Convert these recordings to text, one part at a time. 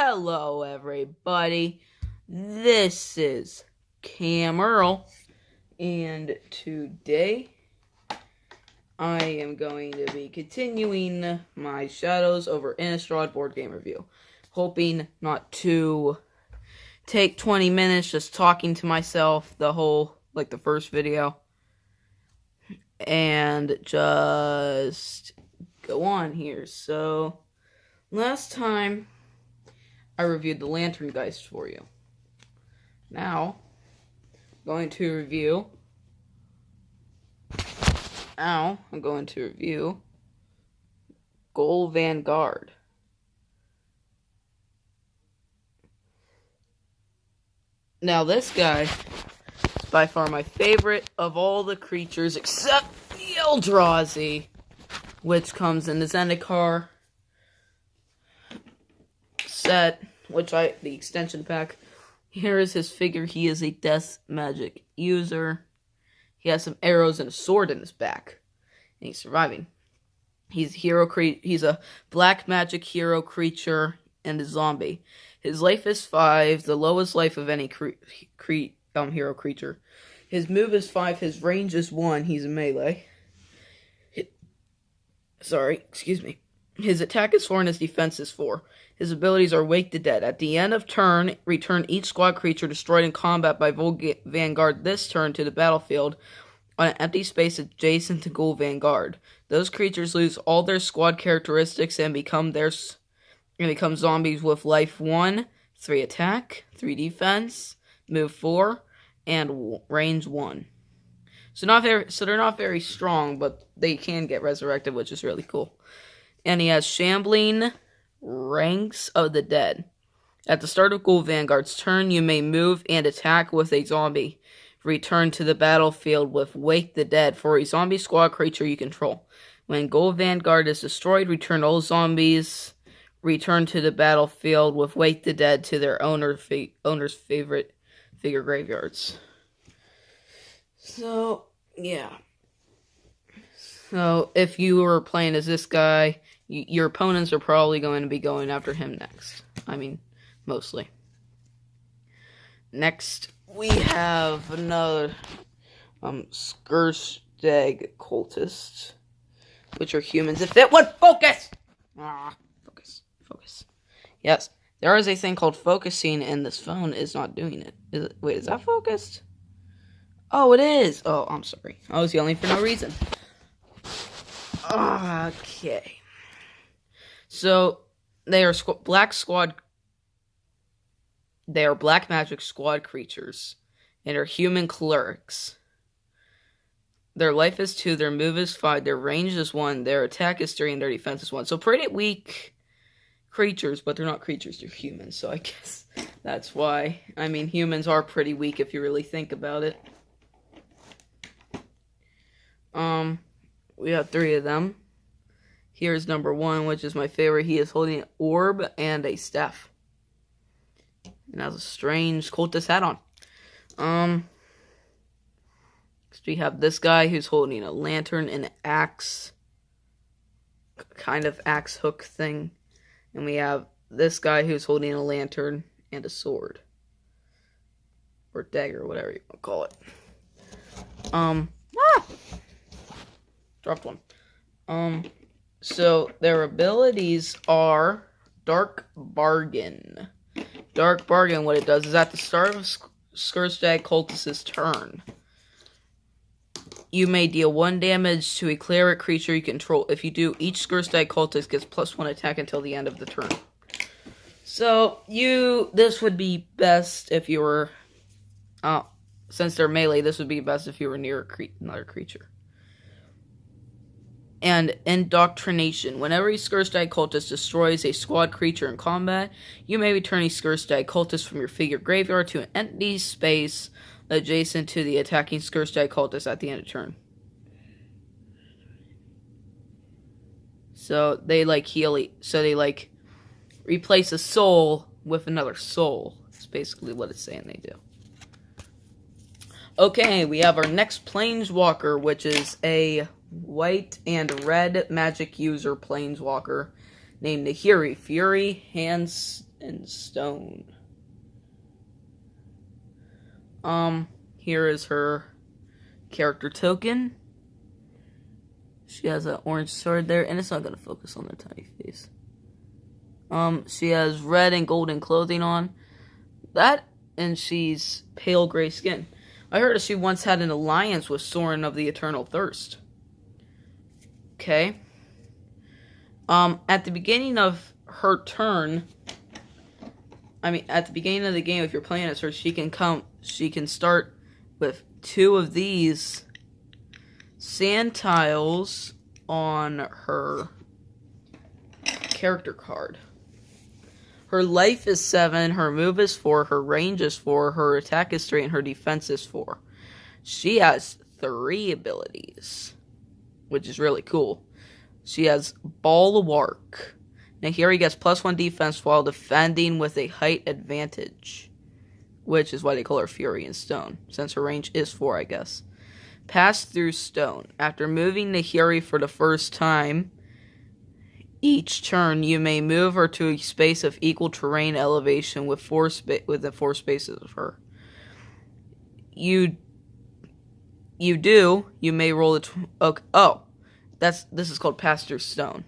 Hello, everybody. This is Cam Earl, and today I am going to be continuing my Shadows over Innistrad board game review. Hoping not to take 20 minutes just talking to myself the first video, and just go on here. So, last time I reviewed the Lantern Geist for you. Now, I'm going to review Gold Vanguard. Now, this guy is by far my favorite of all the creatures except the Eldrazi, which comes in the Zendikar set, the extension pack. Here is his figure. He is a death magic user. He has some arrows and a sword in his back, and he's surviving. He's a black magic hero creature and a zombie. His life is 5, the lowest life of any hero creature. His move is 5, his range is 1, he's a melee. His attack is 4 and his defense is 4. His abilities are Wake the Dead. At the end of turn, return each squad creature destroyed in combat by Gold Vanguard this turn to the battlefield on an empty space adjacent to Gold Vanguard. Those creatures lose all their squad characteristics and become zombies with life 1, 3 attack, 3 defense, move 4, and range 1. So they're not very strong, but they can get resurrected, which is really cool. And he has Shambling Ranks of the Dead. At the start of Gold Vanguard's turn, you may move and attack with a zombie. Return to the battlefield with Wake the Dead for a zombie squad creature you control. When Gold Vanguard is destroyed, return all zombies. Return to the battlefield with Wake the Dead to their owner's favorite figure graveyards. So, yeah. So, if you were playing as this guy, your opponents are probably going to be going after him next. I mean, mostly. Next, we have another Skurstag Cultist, which are humans. If it would focus! Focus. Yes, there is a thing called focusing, and this phone is not doing it. Wait, is that focused? Oh, it is! Oh, I'm sorry. I was yelling for no reason. Okay. So, they are black magic squad creatures, and are human clerics. Their life is 2, their move is 5, their range is 1, their attack is 3, and their defense is 1. So pretty weak creatures, but they're not creatures, they're humans, so I guess that's why. I mean, humans are pretty weak if you really think about it. We have 3 of them. Here's number 1, which is my favorite. He is holding an orb and a staff, and has a strange cultist hat on. We have this guy who's holding a lantern and an axe, kind of axe hook thing. And we have this guy who's holding a lantern and a sword. Or dagger, whatever you want to call it. Dropped one. So their abilities are Dark Bargain. Dark Bargain, what it does is at the start of Skurstag Cultist's turn, you may deal 1 damage to a cleric creature you control. If you do, each Skurstag Cultist gets +1 attack until the end of the turn. So, this would be best if you were, since they're melee, this would be best if you were near another creature. And Indoctrination. Whenever a Skurstag Cultist destroys a squad creature in combat, you may return a Skurstag Cultist from your figure graveyard to an empty space adjacent to the attacking Skurstag Cultist at the end of turn. So they replace a soul with another soul. That's basically what it's saying they do. Okay, we have our next Planeswalker, which is a white and red magic user Planeswalker. named Nahiri, Fury, Hands, and Stone. Here is her character token. She has an orange sword there, and it's not going to focus on their tiny face. She has red and golden clothing on. And she's pale gray skin. I heard that she once had an alliance with Soren of the Eternal Thirst. Okay. At the beginning of her turn, at the beginning of the game, if you're playing as her, she can start with 2 of these sand tiles on her character card. Her life is 7, her move is 4, her range is 4, her attack is 3, and her defense is 4. She has 3 abilities, which is really cool. She has Bulwark. Nahiri gets +1 defense while defending with a height advantage, which is why they call her Fury and Stone, since her range is 4, I guess. Pass through Stone. After moving Nahiri for the first time each turn, you may move her to a space of equal terrain elevation with the 4 spaces of her. You may roll this is called Pass Through Stone.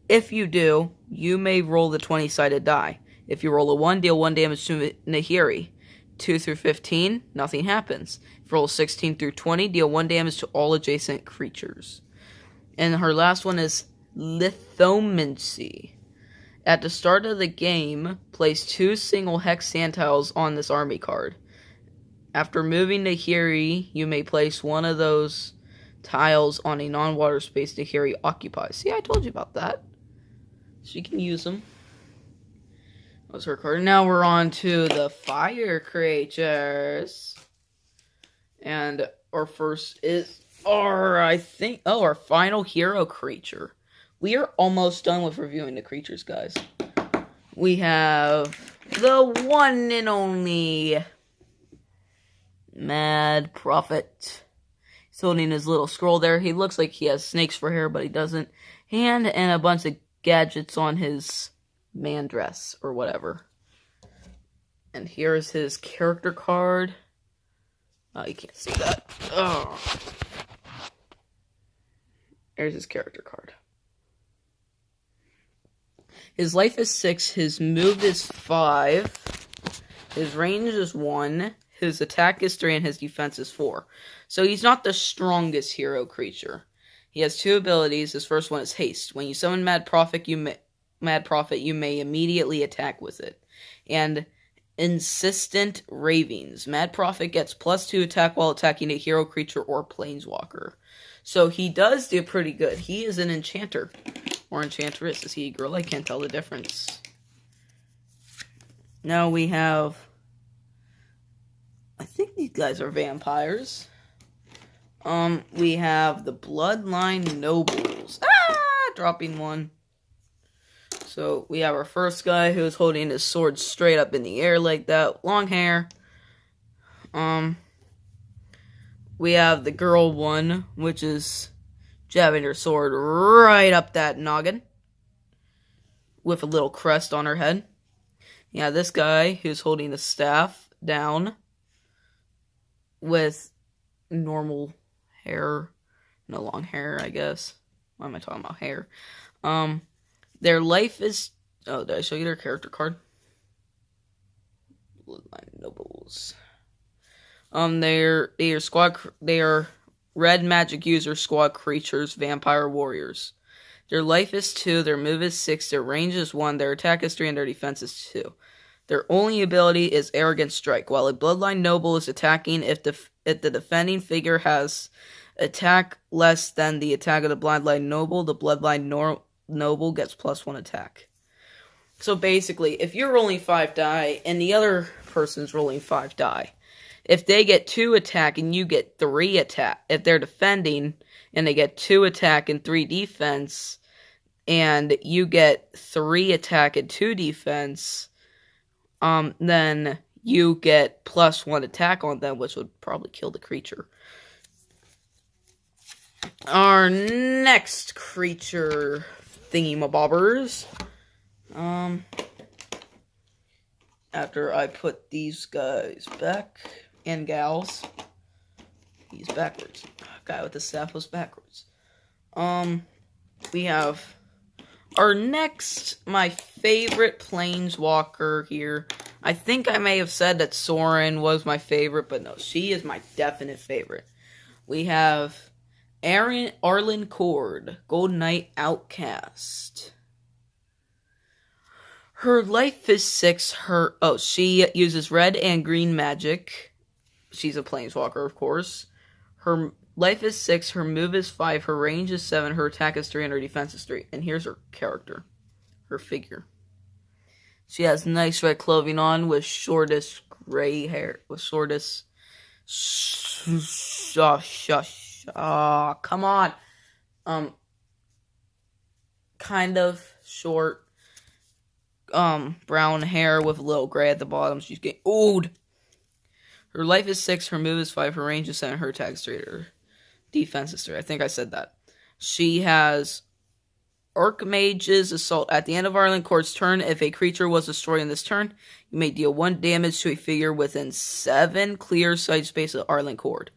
If you do, you may roll the 20-sided die. If you roll a 1, deal 1 damage to Nahiri. 2 through 15, nothing happens. If you roll 16 through 20, deal 1 damage to all adjacent creatures. And her last one is Lithomancy. At the start of the game, place 2 single hex sand tiles on this army card. After moving Nahiri, you may place one of those tiles on a non-water space Nahiri occupies. See, I told you about that. She can use them. That was her card. Now we're on to the fire creatures. And our first is our final hero creature. We are almost done with reviewing the creatures, guys. We have the one and only Mad Prophet. He's holding his little scroll there. He looks like he has snakes for hair, but he doesn't. And a bunch of gadgets on his man dress or whatever. And here's his character card. Oh, you can't see that. Oh. There's his character card. His life is 6, his move is 5, his range is 1, his attack is 3, and his defense is 4. So he's not the strongest hero creature. He has 2 abilities. His first one is Haste. When you summon Mad Prophet, you may immediately attack with it. And Insistent Ravings. Mad Prophet gets +2 attack while attacking a hero creature or planeswalker. So he does do pretty good. He is an enchanter. Or enchantress. Is he a girl? I can't tell the difference. Now we have... I think these guys are vampires. We have the Bloodline Nobles. Dropping one. So we have our first guy who's holding his sword straight up in the air like that. Long hair. We have the girl one, which is jabbing her sword right up that noggin. With a little crest on her head. Yeah, this guy who's holding the staff down. With normal hair. No long hair, I guess. Why am I talking about hair? Their life is... Oh, did I show you their character card? Bloodline Nobles. They are red magic user squad creatures, vampire warriors. Their life is 2, their move is 6, their range is 1, their attack is 3, and their defense is 2. Their only ability is Arrogant Strike. While a Bloodline Noble is attacking, if the defending figure has attack less than the attack of the Bloodline Noble, the Bloodline Noble gets +1 attack. So basically, if you're rolling 5 die, and the other person's rolling 5 die, if they get 2 attack and you get 3 attack, if they're defending and they get 2 attack and 3 defense, and you get 3 attack and 2 defense, then you get +1 attack on them, which would probably kill the creature. Our next creature thingy-mabobbers. After I put these guys back, and gals, he's backwards. Guy with the staff was backwards. We have our next, my favorite planeswalker here. I think I may have said that Sorin was my favorite, but no, she is my definite favorite. We have Arlinn Kord, Golden Knight Outcast. Her life is 6. She uses red and green magic. She's a planeswalker, of course. Her life is 6, her move is 5, her range is 7, her attack is 3, and her defense is 3. And here's her character, her figure. She has nice red clothing on with shortest gray hair. Come on. Kind of short, brown hair with a little gray at the bottom. She's getting old. Her life is 6, her move is 5, her range is 7, her attack is 3, her defense is 3. I think I said that. She has Archmage's Assault. At the end of Arlinn Kord's turn, if a creature was destroyed in this turn, you may deal 1 damage to a figure within 7 clear sight space of Arlinn Kord.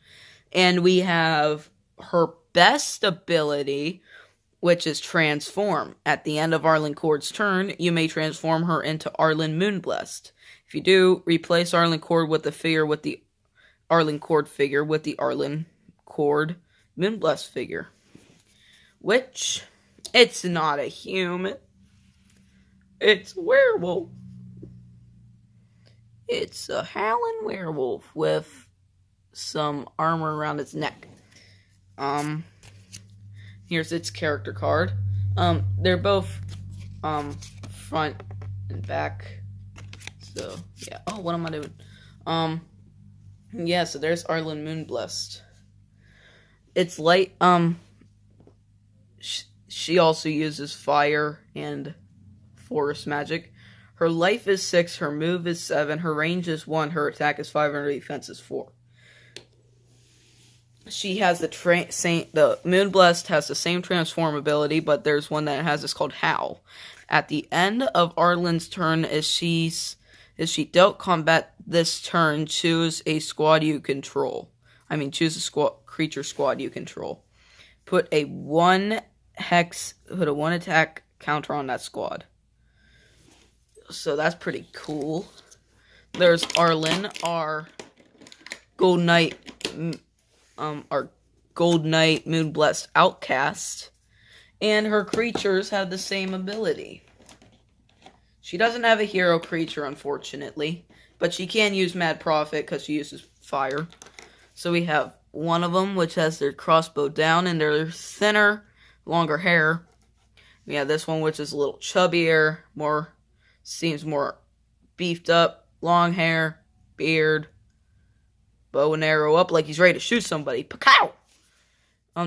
And we have her best ability, which is Transform. At the end of Arlinn Kord's turn, you may transform her into Arlinn Moonblessed. If you do, replace Arlinn Kord with the figure with the Arlinn Kord figure with the Arlinn Kord Moonblessed figure. Which, it's not a human. It's a werewolf. It's a howling werewolf with some armor around its neck. Here's its character card. They're both front and back. So yeah. Oh, what am I doing? Yeah. So there's Arlinn Moonblessed. It's light. She also uses fire and forest magic. Her life is 6. Her move is 7. Her range is 1. Her attack is 5. And her defense is 4. She has the Moonblessed has the same transform ability, but there's one that has. It's called Howl. At the end of Arlinn's turn, as she dealt combat this turn, choose a squad you control. Choose a creature squad you control. Put a 1 attack counter on that squad. So that's pretty cool. There's Arlinn, our Golden Knight. Our Golden Knight Moonblessed Outcast, and her creatures have the same ability. She doesn't have a hero creature, unfortunately, but she can use Mad Prophet because she uses fire. So we have one of them, which has their crossbow down and their thinner, longer hair. We have this one, which is a little chubbier, seems more beefed up, long hair, beard, bow and arrow up like he's ready to shoot somebody. Pacow!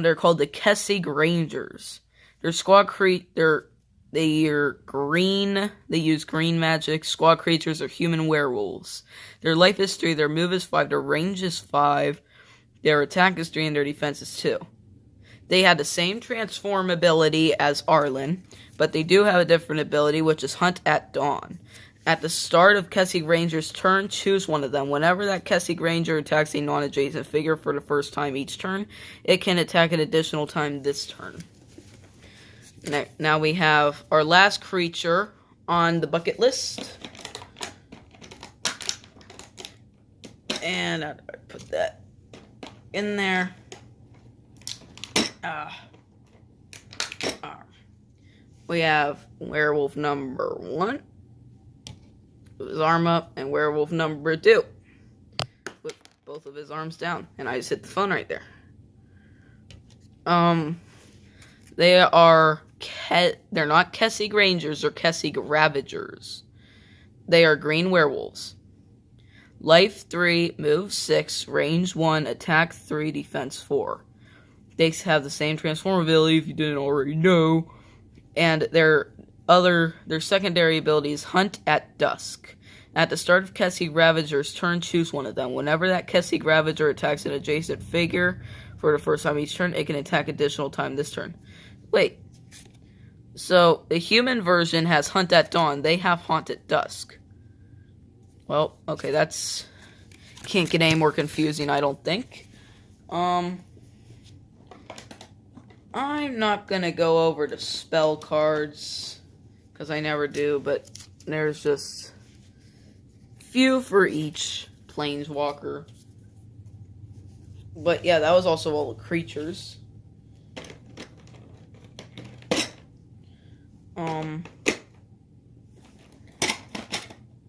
They're called the Kessig Rangers. Their squad they're green. They use green magic. Squad creatures are human werewolves. Their life is 3. Their move is 5. Their range is 5. Their attack is 3, and their defense is 2. They have the same transform ability as Arlinn, but they do have a different ability, which is Hunt at Dawn. At the start of Kessig Ranger's turn, choose one of them. Whenever that Kessig Ranger attacks a non-adjacent figure for the first time each turn, it can attack an additional time this turn. Now we have our last creature on the bucket list. And I'll put that in there. We have werewolf number 1. With his arm up, and werewolf number 2 with both of his arms down. And I just hit the phone right there. They're not Kessig Rangers, they're Kessig Ravagers. They are green werewolves. Life 3, move 6, range 1, attack 3, defense 4. They have the same transform ability if you didn't already know. And their secondary ability is Hunt at Dusk. At the start of Kessig Ravager's turn, choose one of them. Whenever that Kessig Ravager attacks an adjacent figure for the first time each turn, it can attack additional time this turn. Wait. So, the human version has Hunt at Dawn. They have Haunt at Dusk. Well, okay, that's... Can't get any more confusing, I don't think. I'm not gonna go over the spell cards, because I never do, but there's just few for each planeswalker. But yeah, that was also all the creatures.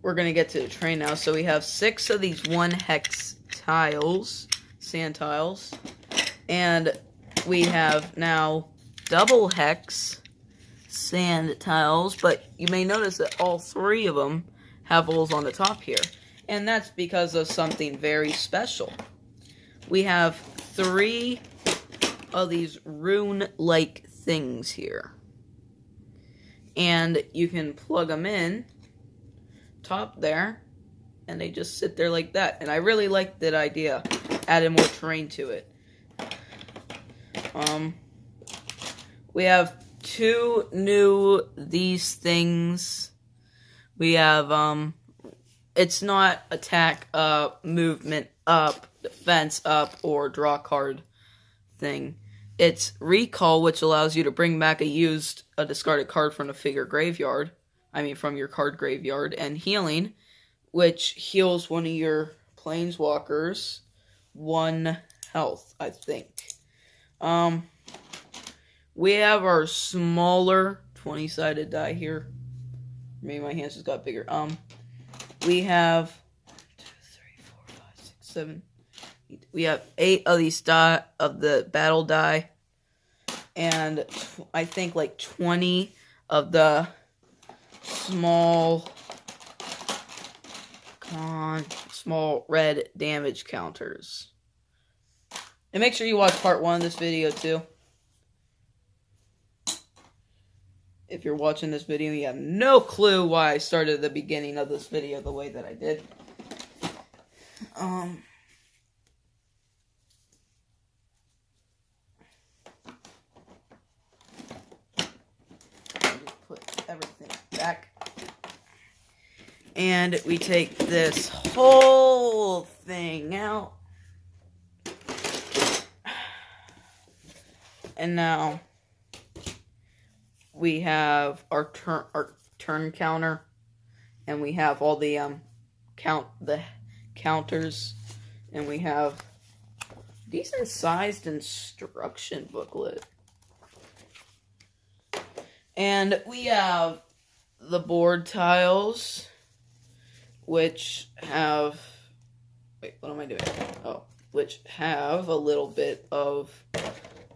We're gonna get to the train now. So we have 6 of these 1 hex tiles, sand tiles, and we have now double hex sand tiles, but you may notice that all 3 of them have holes on the top here, and that's because of something very special. We have 3 of these rune-like things here, and you can plug them in top there, and they just sit there like that. And I really like that idea, added more terrain to it. We have 2 new these things. We have it's not attack up, movement up, defense up, or draw card thing. It's recall, which allows you to bring back a discarded card from the figure graveyard. From your card graveyard. And healing, which heals one of your planeswalkers 1 health, I think. We have our smaller 20-sided die here. Maybe my hands just got bigger. We have 1, 2, 3, 4, 5, 6, 7. We have 8 of these die of the battle die, and I think like 20 of the small red damage counters. And make sure you watch part 1 of this video too. If you're watching this video, you have no clue why I started the beginning of this video the way that I did. Just put everything back. And we take this whole thing out. And now we have our turn counter, and we have all the counters, and we have decent sized instruction booklet. And we have the board tiles, which have, which have a little bit of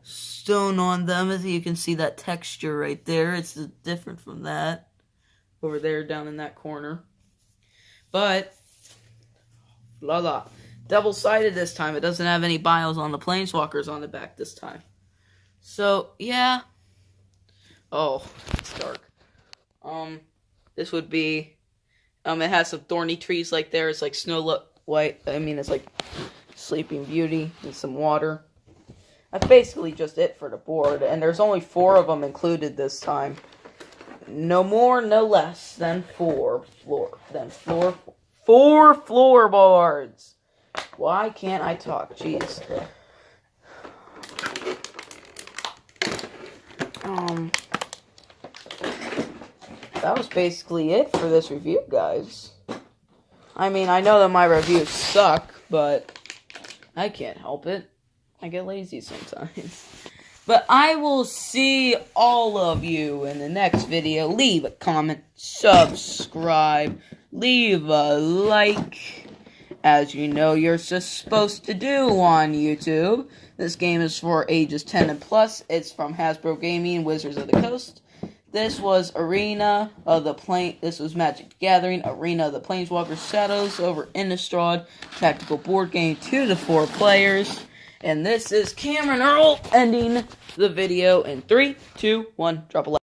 stone on them. As you can see that texture right there, it's different from that over there down in that corner. But double-sided this time. It doesn't have any bios on the planeswalkers on the back this time. So yeah. Oh, it's dark. This would be it has some thorny trees like there. It's like Snow White. It's like Sleeping Beauty and some water. That's basically just it for the board, and there's only 4 of them included this time. No more, no less than 4 floorboards. Why can't I talk? Jeez. That was basically it for this review, guys. I know that my reviews suck, but I can't help it. I get lazy sometimes. But I will see all of you in the next video. Leave a comment, subscribe, leave a like, as you know you're supposed to do on YouTube. This game is for ages 10 and plus. It's from Hasbro Gaming, Wizards of the Coast. This was This was Magic the Gathering, Arena of the Planeswalker Shadows over Innistrad, tactical board game 2 to 4 players. And this is Cameron Earl ending the video in 3, 2, 1, drop a like.